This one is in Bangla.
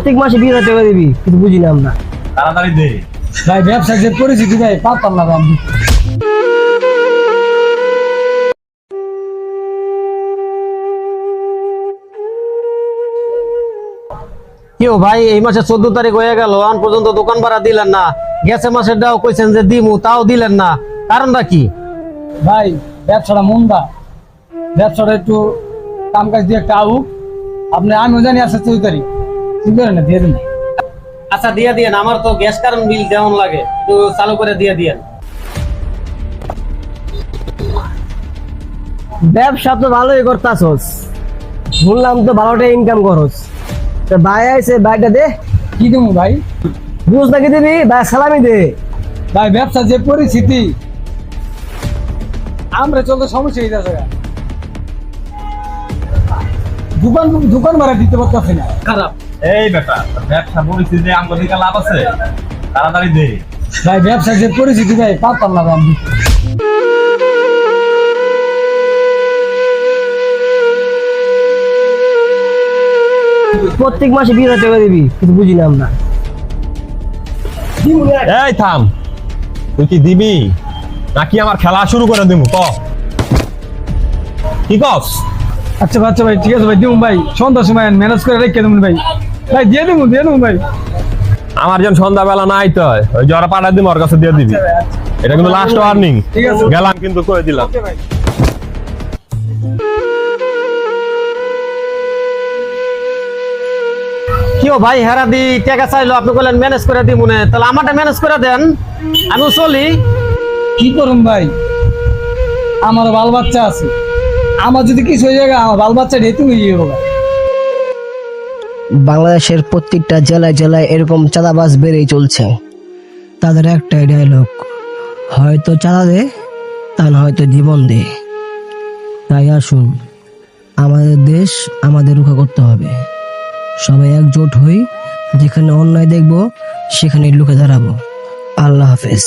প্রত্যেক মাসে 20,000 টাকা দিবি, কিছু বুঝি না আমরা। তাড়াতাড়ি দে ভাই ব্যবসা যে পরিচিতি ভাই পারতাম না ভাই। কেউ ভাই এই মাসে 14 তারিখ হয়ে গেল, আন পর্যন্ত দোকান ভাড়া দিলেন না। গেছে মাসের দাও কইছেন যে দিমু, তাও দিলেন না, কারণটা কি? ভাই ব্যবসাটা মন্দা, ব্যবসাটা একটু কাম কাজ দিয়ে একটা আউক। আপনি আমিও জানি আছে 14 তারিখ, চিন্তা করেন না, দিয়ে দিন। আচ্ছা দিয়ে দিয়েন, আমার তো গ্যাস কারেন্ট বিল যেমন লাগে একটু চালু করে দিয়ে দিয়েন। ব্যবসা তো ভালোই করতাছস, শুনলাম তো ভালোটা ইনকাম করস। ভাই আইছে, ভাইটা দে। কি দেবো ভাই? বুঝ নাকি দিবি ভাই, সালামি দে। ভাই ব্যবসা যে পরিস্থিতি, আমরা চলতে সমস্যা হয়ে যাচ্ছে। দোকান দোকান ভাড়া দিতে পারতেছি না। খারাপ এই বেটা, ব্যবসা পরিস্থিতি আমগো দিকে লাভ আছে, তাড়াতাড়ি দে ভাই ব্যবসা যে পরিস্থিতি ভাই পারতাম না ভাই। প্রত্যেক মাসে 20,000 টাকা দিবি, কিছু বুঝি না আমরা। এই থাম, তুই কি দিবি নাকি আমার খেলা শুরু করে দিমু? ক কি কস? আচ্ছা আচ্ছা ভাই, ঠিক আছে ভাই, দিবুন ভাই, সন্ধ্যার সময় ম্যানেজ করে রেখে দেবুন ভাই। ভাই দিয়ে দেবো ভাই। আমার যেন সন্ধ্যাবেলা নাই তো ওই যে ওরা পাঠাই দিম, ওর কাছে দিয়ে দিবি। এটা কিন্তু লাস্ট ওয়ার্নিং, ঠিক আছে। গেলাম কিন্তু করে দিলাম। ওকে ভাই। কেউ ভাই হেরা দি টাকা চাইলো, আপনি বললেন ম্যানেজ করে দিব না, তাহলে আমারটা ম্যানেজ করে দেন, আমিও চলি। কি করুন ভাই, আমার বাল বাচ্চা আছে, আমার যদি কিছু হয়ে যায় আমার বাল বাচ্চা ঢেতে হয়ে যাবে। বাংলাদেশের প্রত্যেকটা জেলায় জেলায় এরকম চাঁদাবাজ বেড়েই চলছে। তাদের একটাই ডায়লগ, হয়তো চাঁদা দে, তা না হয়তো জীবন দে। তাই আসুন, আমাদের দেশ আমাদের রক্ষা করতে হবে। সবাই একজোট হই, যেখানে অন্যায় দেখব সেখানে লুকে দাঁড়াবো। আল্লাহ হাফেজ।